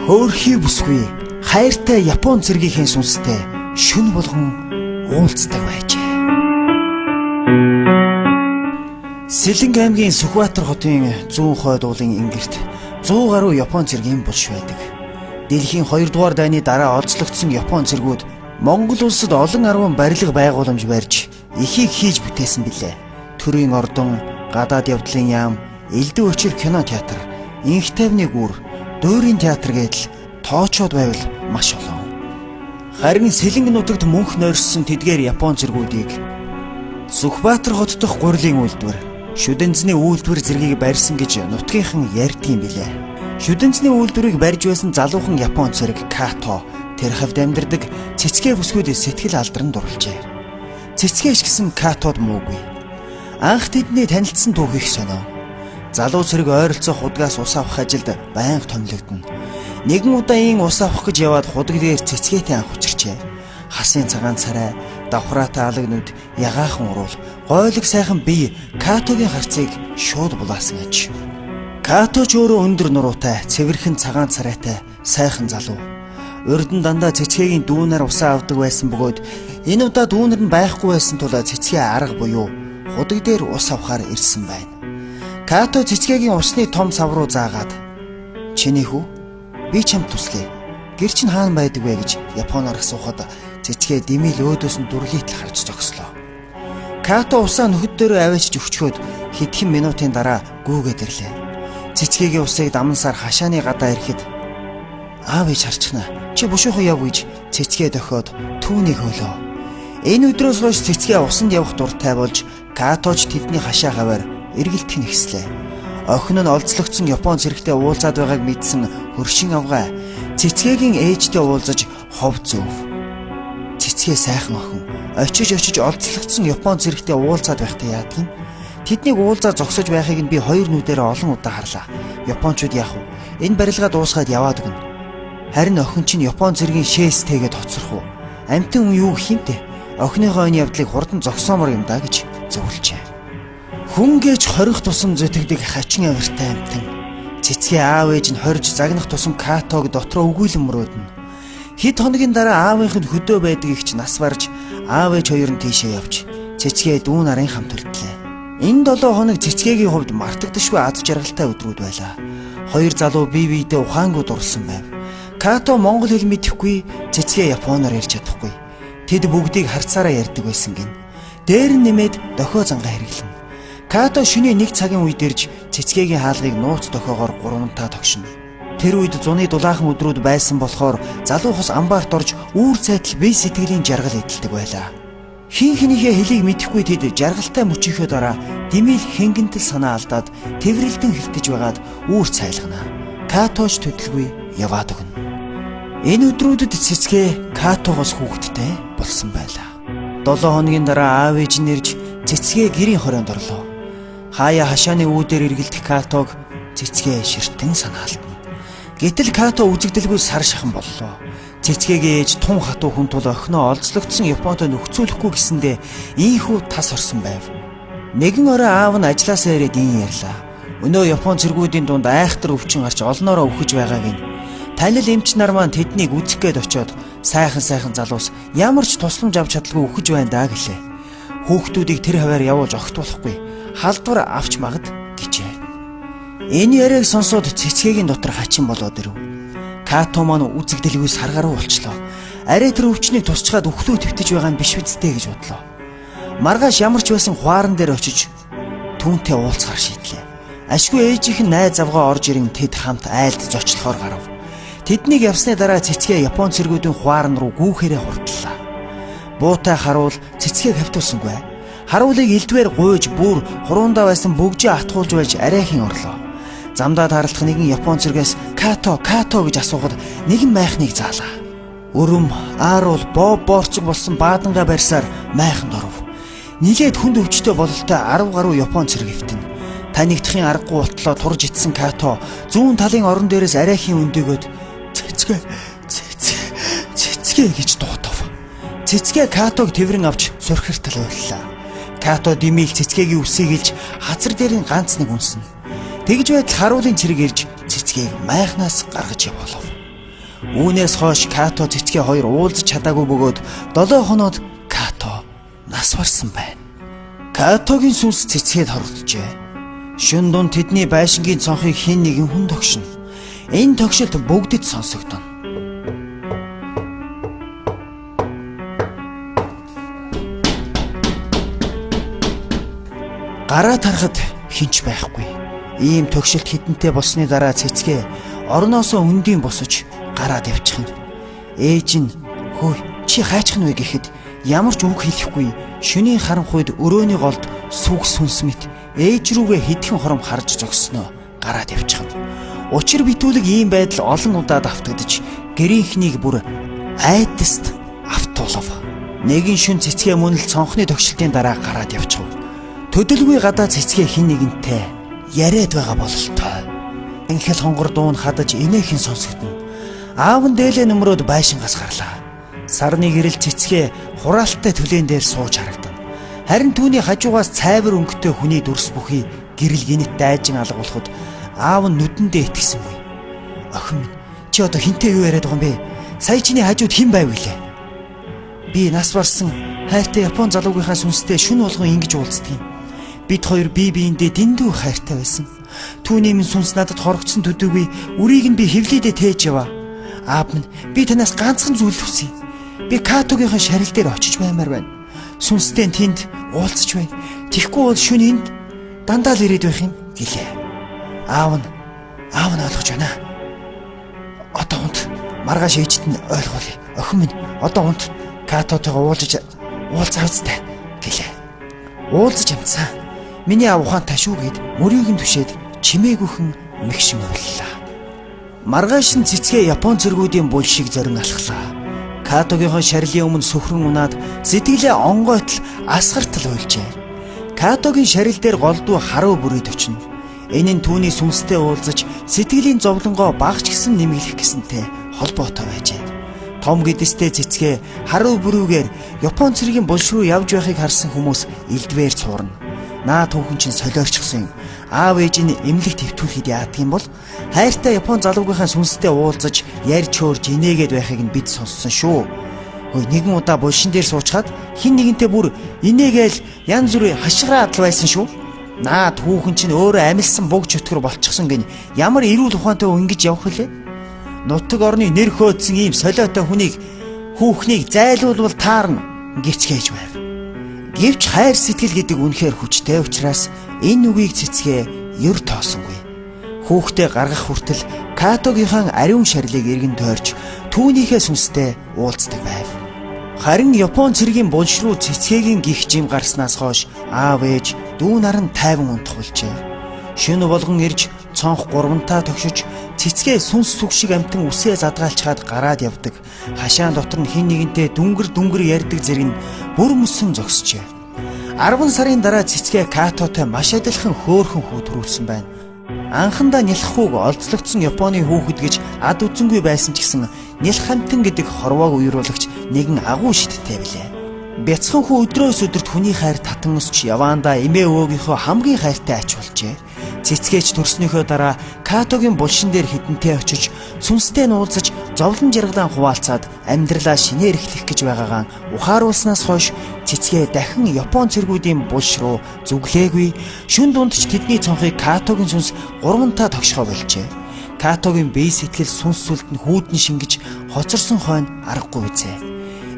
Хөөрхий бүсгүй хайртай Япон цэргийнхээ сүнстэй шүн болгон уулздаг байжээ. Сэлэнг аймгийн Сүхбаатар хотын зүүн хойд уулын ингэрт 100 гаруй Япон цэргийн булш байдаг. Дэлхийн 2 дугаар дайны дараа олзлогдсон Япон цэргүүд Монгол улсад олон арван барилга байгууламж барьж ихийг хийж бүтээсэн билээ. Төрийн ордон, гадаад явдлын яам, элдв өчир кино театр, инх тайвны гүр, дуурийн театр гэдэл тоочоод байвал маш олон. Харин Сэлэнг нутагт мөнх нойрссон тэдгээр Япон цэргүүдийг Сүхбаатар хот дахь гурилын үйлдвэр, шүдэнцний үйлдвэр зэргийг барьсан гэж нутгийнхан ярьдгийн билээ. Шүдэнцний үйлдвэрийг барьж байсан залуухан Япон цэрэг Като тэр хавьд амьдардаг цэцгээ бүсгүүд сэтгэл алдран дурлжээ. Цэцгээш гэсэн Катод муугүй. Анх тэдний танилцсан түүх их сонио. Залуу цэрэг ойролцоох худгаас ус авах ажилд байнга томилогдно. Нэгэн удаа ийн ус авах гэж яваад худаг дээр цэцгээтэй анх учирчээ. Хасын цагаан царай, давхраатай алагнууд, ягаахан уруул, гойлог сайхан бие Катогийн харцыг шууд булаасан аж. Като ч өөрөө өндөр нуруутай, цэвэрхэн цагаан царайтай, сайхан залуу. Урд нь дандаа цэцгээгийн дүүнээр усаа авдаг байсан бөгөөд энэ удаа дүүнэр нь байхгүй байсан тул цэцгээ арга буюу худаг дээр ус авахар ирсэн байна. Като цэцгээгийн усны том сав руу заагаад "Чиний хүү? Би чамд туслая. Гэр чинь хаана байдаг вэ?" гэж Японоор асуухад цэцгээ дэмэл өөдөөс нь дүрлийтл харж зогслоо. Като усаа нөхөд дээр аваачиж өгчхөөд хэдхэн минутын дараа гүүгээд ирлээ. Цэцгээгийн усыг дамнасаар хашааны гадаа ирэхэд "Аав ээж харчихна. Чи бушуухан яв" гэж цэцгээ дохиод түүнийг хөөлөө. Энэ өдрөөс хойш цэцгээ усанд явах дуртай болж Каточ тэдний хашаа хаваар эргэлтэх нэгслээ. Охин нь олзлогдсон Япон цэрэгтэй уулзаад байгааг мэдсэн хөршин авгай цэцгээгийн ээжтэй уулзаж хов зөөв. Цэцгээ сайхан охин очиж олзлогдсон Япон цэрэгтэй уулзаад байхдаа яадаг юм? Тэднийг уулзаа зогсож байхыг нь би хоёр нүдээр олон удаа харлаа. Япончууд яах вэ? Энэ барилгаа дуусгаад яваад өгнө. Харин охин чинь Япон цэргийн шээстэйгээ тоцрох уу? Амтэн хүн юу гэх юм те? Охиныхоо энэ явдлыг хурдан зогсоомор юм да гэж зөвлөжээ. Хүн гэж хорих тусам зүтгэдэг хачин авиртай амтэн. Цэцгээ аав ээж нь хорж загнах тусам Катог дотроо өгүүлэн мөрөөднө. Хэд хоногийн дараа аавынхын хөдөө байдаг ихч нас барж аав ээж хоёр нь тийшээ явж цэцгээ дүүн нарын хамт үлдлээ. Энэ 7 хоног цэцгээгийн хувьд мартагдашгүй аз жаргалтай өдрүүд байлаа. Хоёр залуу бие биедээ ухаангууд дурлсан байв. Като монгол хэл мэдэхгүй, цэцгээ японоор ярьж чадахгүй. Тэд бүгдийг харцаараа ярьдаг байсан гин. Дээр нь нэмээд дохио зангаа хэрэглэнэ. Като шөнийн 1 цагийн үед ирж цэцгээгийн хаалгыг нууц дохиогоор 3 тогшино. Тэр үед зуны дулаахан өдрүүд байсан болохоор залуу хос амбаарт орж үүр цайтал бие сэтгэлийн жаргал эдэлдэг байлаа. Хин хинийхээ хэлийг мэдэхгүй тэд жаргалтай мөчийнхөө дараа дэмэл хэнгэнтэл санаа алдаад тэврэлтэн хилтэж байгаад үүр цайлгана. Каточ төдөлгүй яваад өгнө. Энэ өдрүүдэд цэцгээ Катогоос хүүхэдтэй болсон байлаа. 7 хоногийн дараа аав ээж нь ирж цэцгээ гэрийн хорионд орлоо. Хаяа хашааны үүдээр эргэлдэх Катог цэцгээ ширтэн санаалтна. Гэтэл Като үзэгдэлгүй сар шахан боллоо. Цэцгээгийн ээж тун хатуу хүн тул охиноо олзлогдсон Японд нөхцүүлэхгүй гэсэндээ ийхүү тас орсон байв. Нэгэн орой аав нь ажилласаа ирээд ийн ярьлаа. Өнөө Япон цэргүүдийн дунд айхтар өвчин гарч олноороо өвхөж байгааг нь танил эмч нар маань тэднийг үзэх гээд очиод сайхан залуус ямар ч тусламж авч чадалгүй өвхөж байна даа гэлээ. Хүүхдүүдийг тэр хаваар явуулж огт болохгүй. Халдвар авч магад гэжээ. Энэ яриаг сонсоод цэцгээгийн дотор хачин болоод ирэв. Като маань үзэгдэлгүй саргаруу болчлоо. Арай тэр өвчнийг тусчгаад өхлөө твтэж байгаа нь биш үсттэй гэж бодлоо. Маргааш ямар ч байсан хуаран дээр очиж түүнтэй уулзахар шийдлээ. Ашгүй ээжийнх нь найз авгаа орж ирэн тэд хамт айлд зочлохоор гарав. Тэднийг явсны дараа цэцгээ Япон цэргүүдийн хуаран руу гүүхээрээ хурдлаа. Буутай харуул цэцгээг хавтуулсангүй. Харуулыг элдвээр гуйж бүр хуруундаа байсан бөгжөө атгуулж байж арайхийн орлоо. Замдаа тааралдах нэгэн Япон цэргээс Като гэж асуухад нэгэн майхныг заалаа. Өрөм, ааруул, боорцог болсон баадангаа барьсаар майханд оров. Нилээд хүнд өвчтөй бололтой 10 гаруй Япон цэрэг эвтэн. Танигдахын аргагүй болтлоо турж итсэн Като зүүн талын орон дээрээс арайхийн өндөгөөд цэцгээ гэж дуутав. Цэцгээ Катог тэврэн авч сөрхөртөл байлаа. Като димэл цэцгээгийн үсийг илж хазар дээр нь ганц нэг үнсэн. Тэгж байтал харуулын цэрэг ирж цэцгийг майхнаас гаргаж явуулав. Үүнээс хойш Като цэцгээ хоёр уулзаж чадаагүй бөгөөд 7 хоноод Като нас барсан байна. Катогийн сүнс цэцгээд хорогджээ. Шүн дунд тэдний байшингийн цонхыг хэн нэгэн хүн тогшино. Энэ тогшилт бүгдэд сонсогдоно. Гараа тарахад хинч байхгүй. Ийм тогшилт хідэнтэй болсны дараа цэцгээ орноосоо өндөйн босож гараад явчихна. Ээж нь "Хөөе, чи хайчих нь вэ?" гэхэд ямар ч үг хэлэхгүй шөнийн харанхуйд өрөөний голд сүг сүнс мэт ээж рүүгээ хэдхэн хором харж зогсноо гараад явчихна. Учир битүүлэг ийм байдал олон удаа давтагдж гэрийнхнийг бүр айдаст автуулав. Нэгэн шүн цэцгээ мөн л цонхны тогшилтын дараа гараад явчихв. Төдөлгүй гадаа цэцгээ хин нэгэнтэй яриад байгаа бололтой. Инхэл хонгор дуун хадаж инээхэн сонсогдно. Аав нь дээлээ нөмрөөд байшингаас гарлаа. Сарны гэрэл цэцгээ хураалттай төлөөн дээр сууж харагдана. Харин түүний хажуугаас цайвар өнгөтэй хүний дүрс бүхий гэрэл гинэт дайжин алга болоход аав нь нүдэндээ итгэсэнгүй. "Охин минь, чи одоо хинтээ юу яриад байгаа юм бэ? Сая чиний хажууд хэн байв вүлээ?" "Би нас барсан хайртай Япон залуугийнхаа сүнстэй шүн болгон ингэж уулздаг юм. Бид хоёр бие биендээ дэндүү хайртай байсан. Түүний минь сүнс надад хорогдсон төдийгүй үрийг нь би хэвлийдээ тээж яваа. Аав минь, би танаас ганцхан зүйл хүсье. Би Катогийнхаа шарил дээр очиж баймаар байна. Сүнстэй тэнд уулзч бай. Тэгэхгүй бол шүн энд дандаа л ирээд байх юм" гэлээ. Аав нь ойлгож байна. "Одоо унт маргааш ээжт нь ойлгуулъя. Охин минь, одоо унт Катотойгоо уулзаа үстэй" гэлээ. Уулзаж амтсан. Миний аав ухаантай шүү гэд мөрийг нь түшээд чимээгүйхэн мэгшин уйллаа. Маргааш нь цэцгээ Япон цэргүүдийн буль шиг зорин алхлаа. Катогийнхоо шарилын өмнө сөхрөн унаад сэтгэлээ онгойтл асгартал уйлжээ. Катогийн шарил дээр голдуу харуу бүрийд очино. Энэ нь түүний сүнстэй уулзаж сэтгэлийн зовлонгоо багч гисэн нэмэгдэх гэсэнтэй холбоотой байжээ. Том гэдэстэй цэцгээ харуу бүрүүгээр Япон цэргийн булш руу явж байхыг харсан хүмүүс элдвээр цуурна. Наа түүхэн чинь солиорчсон юм. Аав ээж нь эмнэлэг твтүүлэхэд яадаг юм бол хайртай Япон залуугийнхаа сүнстэй уулзаж ярьж хөөрж инээгээд байхыг нь бид сонссон шүү. Хөөе, нэгэн удаа булшин дээр суучгаад хин нэгэнтэй бүр инээгээл янз бүрийн хашгираа адал байсан шүү. Наа түүхэн чинь өөрөө амилсан буг чөтгөр болчихсон гин ямар эрүүл ухаантай ингэж явах вүлээ? Нутаг орны нэр хөөдсөн ийм солиотой хүнийг хүүхнийг зайлуулбал таарна гэрчгээж байв. Гэвч хайр сэтгэл гэдэг үнэхээр хүчтэй учраас энэ үгийг цэцгээ ер тоосонгүй. Хүүхдээ гаргах хүртэл Катогийнхаа ариун шарилыг эргэн тойрч түүнийхээ сүнстэй уулздаг байв. Харин Япон цэргийн булш руу цэцгээгийн гих жим гарснаас хойш аав ээж дүү нар нь тайван унтхуулжээ. Шөнө болгон ирж цонх гурвантаа тогшиж цэцгээ сүнс сүг шиг амтан үсээ задгаалчгаад гараад явдаг. Хашаан дотор нь хин нэгэнтэй дүнгэр ярьдаг зэрэг нь бүр мөсөн зогсжээ. 10 сарын дараа цэцгээ Катотой маш адилхан хөөрхөн хүү төрүүлсэн байна. Анхандаа нялх хүүг олзлогдсон Японы хүүхэд гэж ад үзэнгүй байсан ч гэсэн нялх хамтан гэдэг хорвоог уйруулагч нэгэн агуу шидтэй билээ. Бяцхан хүү өдрөөс өдөрт хүний хайр татан өсч яваандаа эмээ өвөөгийнхөө хамгийн хайртай ач болжээ. Цэцгээч төрснөөхөө дараа Катогийн булшин дээр хідэнтэй очиж сүнстэй нь уулзаж зовлон жаргалаа хуваалцаад амьдралаа шинээр эхлэх гэж байгаагаа ухааруулснаас хойш цэцгээ дахин Япон цэргүүдийн булш руу зүглээгүй. Шүн дунд ч тэдний цонхыг Катогийн сүнс гурвантаа тогшгоо болжээ. Катогийн бие сэтгэл сүнс сүлд нь хүүдэн шингэж хоцорсон хойно аргагүй үзээ.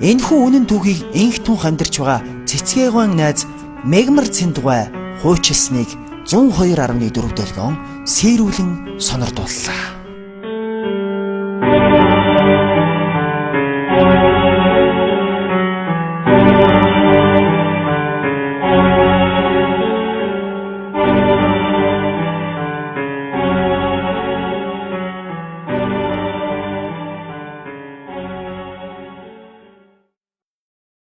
Энэхүү үнэн түүхийг инх түнх амьдарч байгаа цэцгээгийн найз Мегмар Цэндугай хуучилсныг 102.4 дэлгэн сэрүүлэн сонирдууллаа.